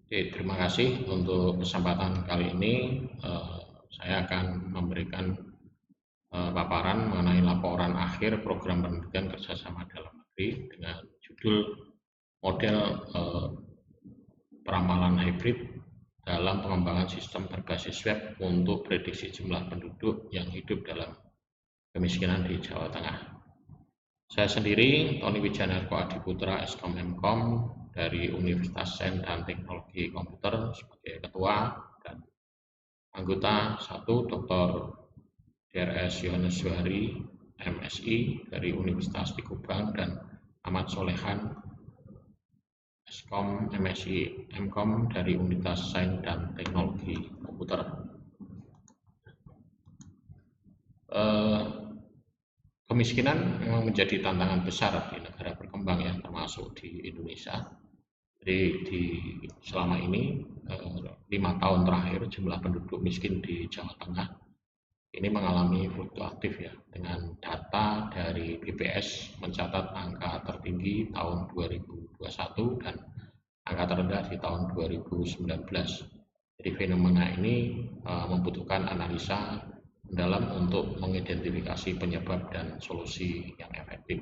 Oke, terima kasih untuk kesempatan kali ini. eh, saya akan memberikan paparan mengenai laporan akhir program pendidikan kerjasama dalam negeri dengan judul model eh, peramalan hybrid dalam pengembangan sistem berbasis web untuk prediksi jumlah penduduk yang hidup dalam kemiskinan di Jawa Tengah. Saya sendiri, Tony Wijanarko Adiputra, Eskom Mkom dari Universitas Sains dan Teknologi Komputer sebagai ketua, dan anggota satu Dr. Drs. Yohanes Johari, MSI dari Universitas Pikubang, dan Ahmad Solehan, Eskom MSI Mkom dari Universitas Sains dan Teknologi Komputer. Eh, Kemiskinan memang menjadi tantangan besar di negara berkembang ya, termasuk di Indonesia. Jadi selama ini 5 tahun terakhir jumlah penduduk miskin di Jawa Tengah ini mengalami fluktuatif ya, dengan data dari BPS mencatat angka tertinggi tahun 2021 dan angka terendah di tahun 2019. Jadi fenomena ini membutuhkan analisa mendalam untuk mengidentifikasi penyebab dan solusi yang efektif.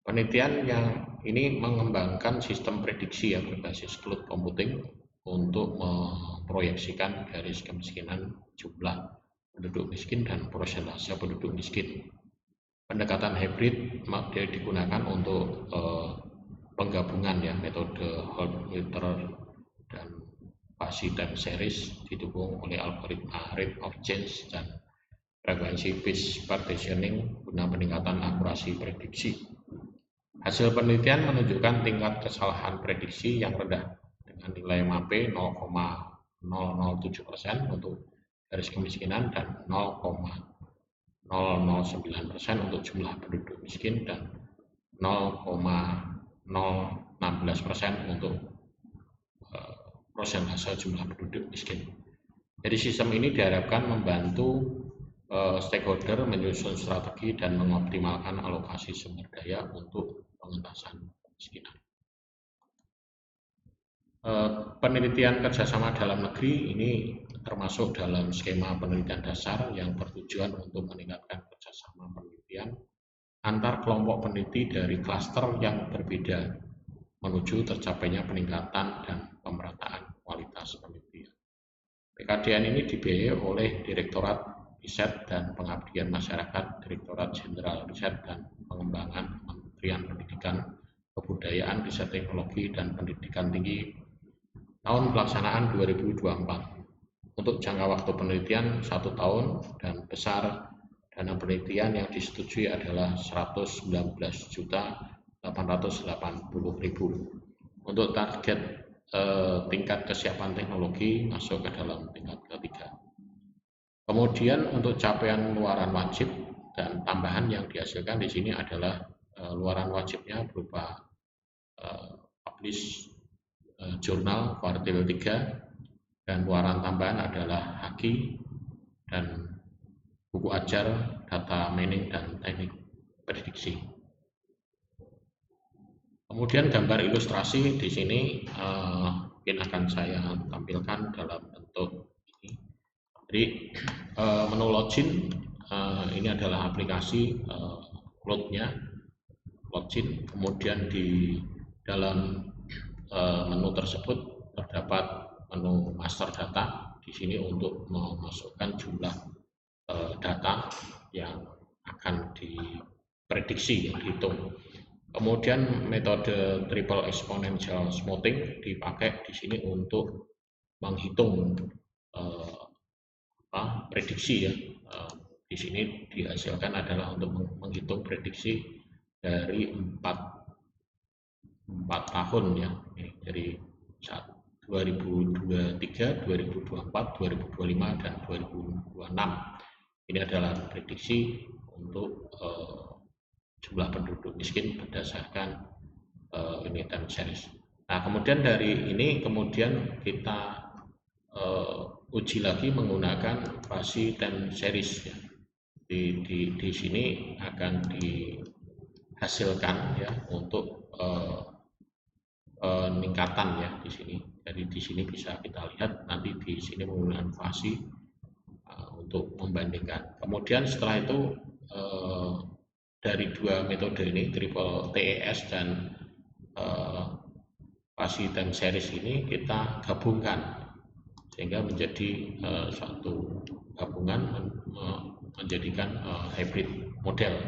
Penelitian yang ini mengembangkan sistem prediksi yang berbasis cloud computing untuk memproyeksikan garis kemiskinan, jumlah penduduk miskin, dan persentase penduduk miskin. Pendekatan hybrid digunakan untuk penggabungan ya, metode whole filter dan Fuzzy time series didukung oleh algoritma rate of change dan frekuensi based partitioning guna peningkatan akurasi prediksi. Hasil penelitian menunjukkan tingkat kesalahan prediksi yang rendah dengan nilai MAPE 0,007% untuk garis kemiskinan dan 0,009% untuk jumlah penduduk miskin dan 0,016% untuk persentase jumlah penduduk miskin. Jadi sistem ini diharapkan membantu stakeholder menyusun strategi dan mengoptimalkan alokasi sumber daya untuk pengentasan kemiskinan. Penelitian kerjasama dalam negeri ini termasuk dalam skema penelitian dasar yang bertujuan untuk meningkatkan kerjasama penelitian antar kelompok peneliti dari klaster yang berbeda menuju tercapainya peningkatan dan pemerataan kualitas penelitian. PKDN ini dibiayai oleh Direktorat Riset dan Pengabdian Masyarakat, Direktorat Jenderal Riset dan Pengembangan, Kementerian Pendidikan, Kebudayaan, Riset Teknologi, dan Pendidikan Tinggi tahun pelaksanaan 2024. Untuk jangka waktu penelitian 1 tahun dan besar dana penelitian yang disetujui adalah 119.880.000. Untuk target tingkat kesiapan teknologi masuk ke dalam tingkat ketiga. Kemudian untuk capaian luaran wajib dan tambahan yang dihasilkan di sini adalah luaran wajibnya berupa publish jurnal kuartil 3 dan luaran tambahan adalah haki dan buku ajar, data mining, dan teknik prediksi. Kemudian gambar ilustrasi di sini mungkin akan saya tampilkan dalam bentuk ini. Jadi menu login ini adalah aplikasi cloud-nya, login. Kemudian di dalam menu tersebut terdapat menu master data di sini untuk memasukkan jumlah data yang akan diprediksi, yang dihitung. Kemudian metode triple exponential smoothing dipakai di sini untuk menghitung prediksi ya. Di sini dihasilkan adalah untuk menghitung prediksi dari 4 tahun ya. Dari 2023, 2024, 2025, dan 2026. Ini adalah prediksi untuk jumlah penduduk miskin berdasarkan ini time series. Nah, kemudian dari ini kemudian kita uji lagi menggunakan Fuzzy time series ya. Di sini akan dihasilkan ya untuk peningkatan ya di sini. Jadi di sini bisa kita lihat nanti di sini menggunakan fasi untuk membandingkan. Kemudian setelah itu dari dua metode ini, triple TES dan fasi time series ini kita gabungkan sehingga menjadi suatu gabungan menjadikan hybrid model.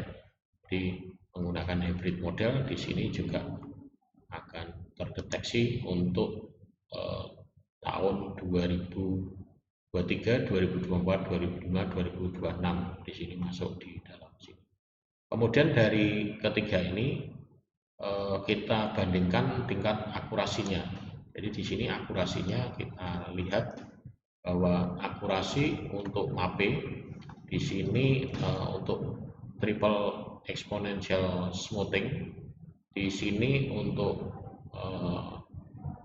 Di menggunakan hybrid model di sini juga akan terdeteksi untuk tahun 2023, 2024, 2025, 2026 di sini masuk di dalam sini. Kemudian dari ketiga ini kita bandingkan tingkat akurasinya. Jadi di sini akurasinya kita lihat bahwa akurasi untuk MAPE di sini untuk triple exponential smoothing di sini untuk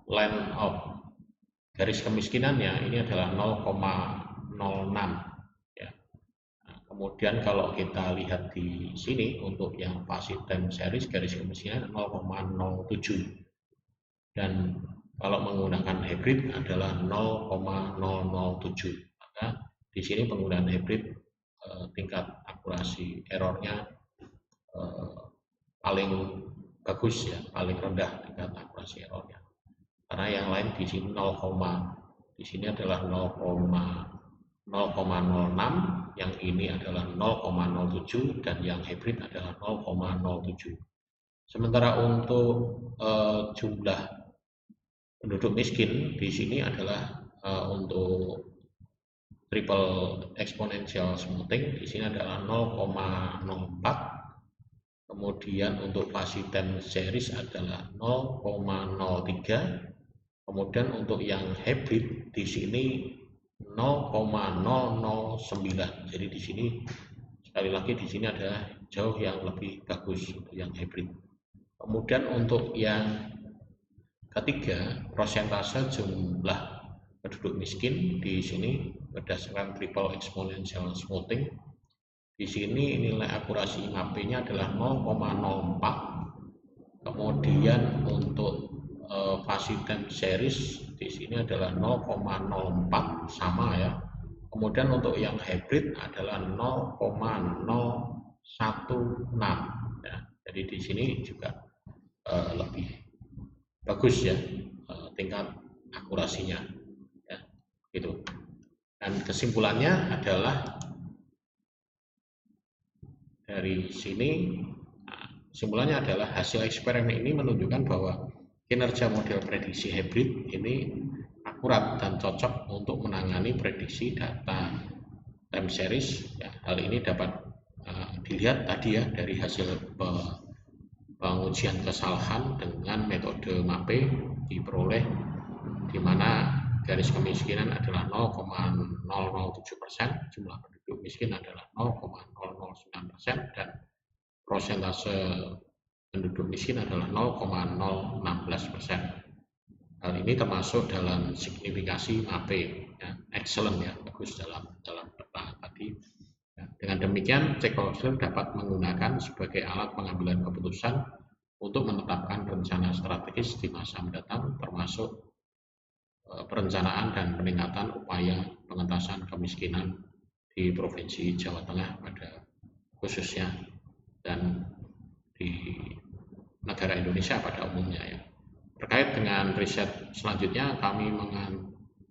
line of garis kemiskinannya ini adalah 0,06 ya. Nah, kemudian kalau kita lihat di sini untuk yang fasi time series garis kemiskinan 0,07 dan kalau menggunakan hybrid adalah 0,007. Maka di sini penggunaan hybrid tingkat akurasi errornya paling bagus ya, paling rendah tingkat akurasi errornya. Karena yang lain di sini 0, di sini adalah 0,06, yang ini adalah 0,07 dan yang hybrid adalah 0,07. Sementara untuk jumlah penduduk miskin di sini adalah untuk triple exponential smoothing di sini adalah 0,04. Kemudian untuk fasi time series adalah 0,03. Kemudian untuk yang hybrid di sini 0,009. Jadi di sini sekali lagi di sini adalah jauh yang lebih bagus untuk yang hybrid. Kemudian untuk yang ketiga, persentase jumlah penduduk miskin di sini berdasarkan triple exponential smoothing. Di sini nilai akurasi MAPE-nya adalah 0,04. Kemudian untuk fasi time series di sini adalah 0,04 sama ya. Kemudian untuk yang hybrid adalah 0,016 ya. Jadi di sini juga lebih bagus ya tingkat akurasinya ya, gitu. Dan kesimpulannya adalah dari sini, kesimpulannya adalah hasil eksperimen ini menunjukkan bahwa kinerja model prediksi hybrid ini akurat dan cocok untuk menangani prediksi data time series. Ya, hal ini dapat dilihat tadi ya dari hasil pengujian kesalahan dengan metode MAPE diperoleh di mana garis kemiskinan adalah 0,007%, jumlah penduduk miskin adalah 0,009% dan persentase penduduk miskin adalah 0,016%. Hal ini termasuk dalam signifikasi MAPE ya, excellent ya, bagus dalam peta tadi. Ya, dengan demikian stakeholder dapat menggunakan sebagai alat pengambilan keputusan untuk menetapkan rencana strategis di masa mendatang, termasuk perencanaan dan peningkatan upaya pengentasan kemiskinan di Provinsi Jawa Tengah pada khususnya dan di negara Indonesia pada umumnya ya. Terkait dengan riset selanjutnya, kami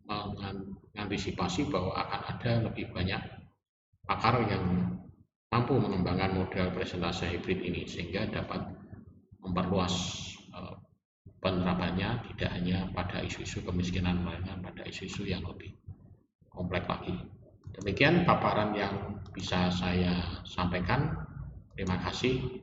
mengantisipasi bahwa akan ada lebih banyak pakar yang mampu mengembangkan model presentase hybrid ini sehingga dapat memperluas penerapannya tidak hanya pada isu-isu kemiskinan, melainkan pada isu-isu yang lebih kompleks lagi. Demikian paparan yang bisa saya sampaikan. Terima kasih.